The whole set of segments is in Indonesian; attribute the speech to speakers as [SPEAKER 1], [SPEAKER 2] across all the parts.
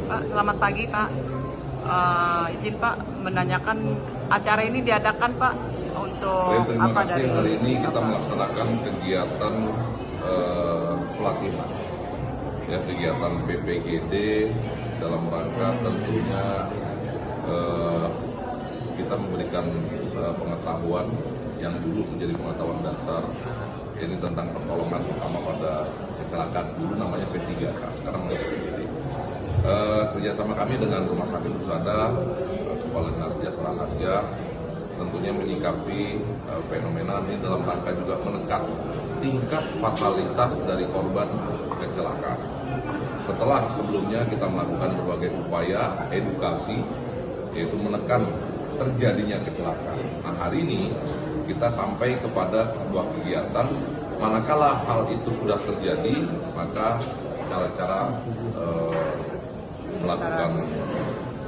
[SPEAKER 1] Pak, selamat pagi Pak. Izin Pak menanyakan acara ini diadakan Pak untuk
[SPEAKER 2] Baik, terima
[SPEAKER 1] apa
[SPEAKER 2] kasih.
[SPEAKER 1] dari
[SPEAKER 2] Hari ini kita
[SPEAKER 1] apa?
[SPEAKER 2] melaksanakan kegiatan pelatihan, ya, kegiatan PPGD dalam rangka tentunya kita memberikan pengetahuan yang dulu menjadi pengetahuan dasar, ini tentang pertolongan pertama pada kecelakaan, dulu namanya P3K, sekarang namanya PPGD. Kerjasama kami dengan Rumah Sakit Husada, Kepala Dinas Jasa Harja, tentunya menyikapi fenomena ini dalam rangka juga menekan tingkat fatalitas dari korban kecelakaan. Setelah sebelumnya kita melakukan berbagai upaya edukasi, yaitu menekan terjadinya kecelakaan. Nah, hari ini kita sampai kepada sebuah kegiatan, manakala hal itu sudah terjadi, maka cara-cara melakukan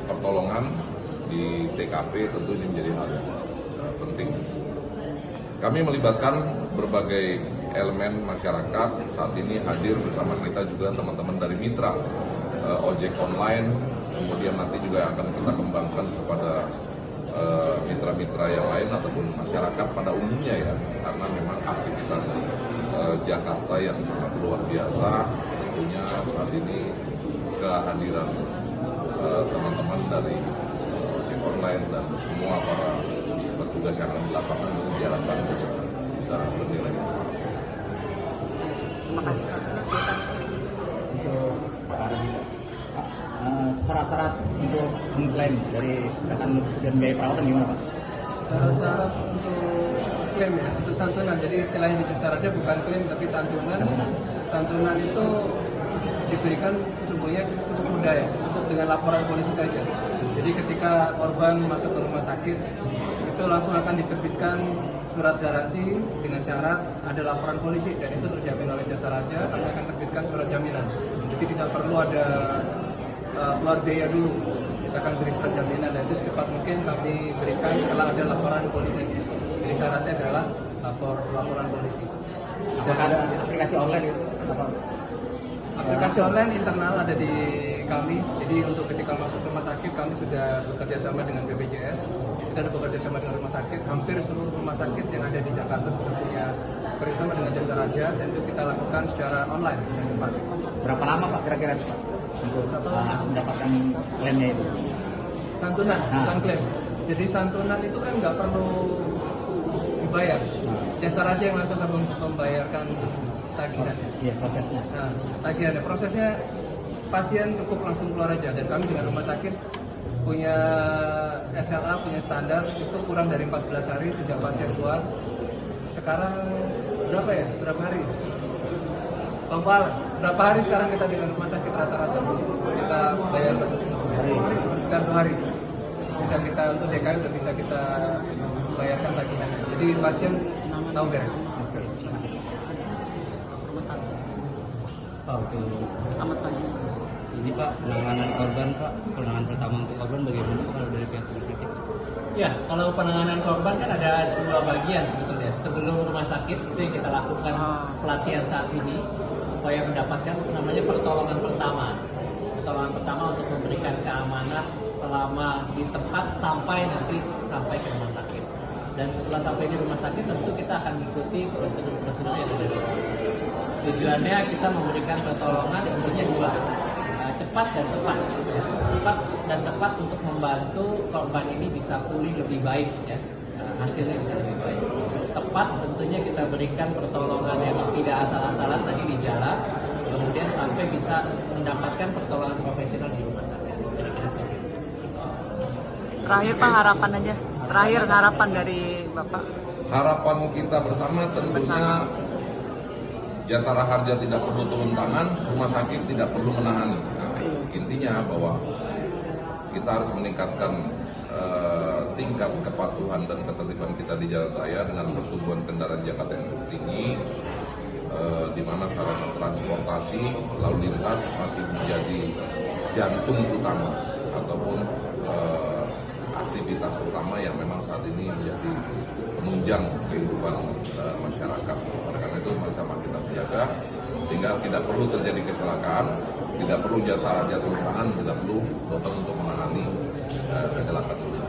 [SPEAKER 2] pertolongan di TKP tentu ini menjadi hal yang penting. Kami melibatkan berbagai elemen masyarakat. Saat ini hadir bersama kita juga teman-teman dari mitra ojek online, kemudian nanti juga akan kita kembangkan kepada mitra-mitra yang lain ataupun masyarakat pada umumnya, ya, karena memang aktivitas Jakarta yang sangat luar biasa. Tentunya saat ini kehadiran teman-teman dari ojek online dan semua para petugas yang akan di lapangan menjalankan bisa bernilai.
[SPEAKER 1] Terima kasih.
[SPEAKER 3] Untuk Pak Ardi, syarat-syarat untuk mengklaim dari rekan dan biaya perawatan gimana Pak?
[SPEAKER 4] Syarat untuk klaim, ya, untuk santunan. Jadi istilahnya di syaratnya bukan klaim tapi santunan. Santunan itu diberikan sesungguhnya cukup mudah, ya, cukup dengan laporan polisi saja. Jadi ketika korban masuk ke rumah sakit, itu langsung akan diterbitkan surat garansi dengan syarat ada laporan polisi, dan itu terjamin oleh Jasa Raja. Kami akan terbitkan surat jaminan. Jadi tidak perlu ada keluar biaya dulu. Kita akan beri surat jaminan, dan itu secepat mungkin kami berikan setelah ada laporan polisi. Jadi syaratnya adalah laporan polisi.
[SPEAKER 3] Apakah ada aplikasi online itu?
[SPEAKER 4] Aplikasi online internal ada di kami. Jadi untuk ketika masuk rumah sakit, kami sudah bekerja sama dengan BPJS. Kita sudah bekerja sama dengan rumah sakit. Hampir seluruh rumah sakit yang ada di Jakarta sudah punya kerjasama dengan Jasa Raja, dan itu kita lakukan secara online yang cepat.
[SPEAKER 3] Berapa lama Pak kira-kira Pak untuk mendapatkan klaimnya itu?
[SPEAKER 4] Santunan, bukan klaim. Jadi santunan itu kan nggak perlu dibayar. Jasa Raja yang langsung akan membayarkan tagihannya.
[SPEAKER 3] Iya, prosesnya.
[SPEAKER 4] Nah, tagihannya, prosesnya pasien cukup langsung keluar aja, dan kami dengan rumah sakit punya SLA, punya standar itu kurang dari 14 hari sejak pasien keluar. Sekarang berapa ya? Berapa hari? Total berapa hari sekarang kita dengan rumah sakit rata-rata kita bayar sekitar 2 hari. Sudah kita untuk DKI sudah bisa kita bayarkan tagihannya. Jadi pasien tahu beres.
[SPEAKER 3] Pak, untuk
[SPEAKER 1] Selamat pagi.
[SPEAKER 3] ini Pak, penanganan korban Pak, penanganan pertama untuk korban bagaimana kalau dari pihak rumah sakit?
[SPEAKER 5] Ya, kalau penanganan korban kan ada 2 bagian sebetulnya. Sebelum rumah sakit itu yang kita lakukan pelatihan saat ini supaya mendapatkan namanya pertolongan pertama. Pertolongan pertama untuk memberikan keamanan selama di tempat sampai ke rumah sakit. Dan setelah sampai di rumah sakit tentu kita akan mengikuti prosedur-prosedur yang ada di rumah sakit. Tujuannya kita memberikan pertolongan intinya 2. Cepat dan tepat, cepat dan tepat untuk membantu korban ini bisa pulih lebih baik, ya, hasilnya bisa lebih baik. Tepat tentunya kita berikan pertolongan yang tidak asal-asalan tadi di jalan, kemudian sampai bisa mendapatkan pertolongan profesional di rumah sakit. Kira-kira seperti itu.
[SPEAKER 1] Terakhir Pak, harapan aja. Terakhir harapan dari Bapak.
[SPEAKER 2] Harapan kita bersama tentunya Jasa Harja tidak perlu turun tangan, rumah sakit tidak perlu menangani. Nah, intinya bahwa kita harus meningkatkan tingkat kepatuhan dan ketertiban kita di jalan raya dengan pertumbuhan kendaraan Jakarta yang cukup tinggi, di mana sarana transportasi lalu lintas masih menjadi jantung utama ataupun aktivitas utama yang memang saat ini menjadi penunjang kehidupan masyarakat. Oleh karena itu, mari sama kita menjaga sehingga tidak perlu terjadi kecelakaan, tidak perlu jasa jatuh tangan, tidak perlu dokter untuk menangani kecelakaan itu.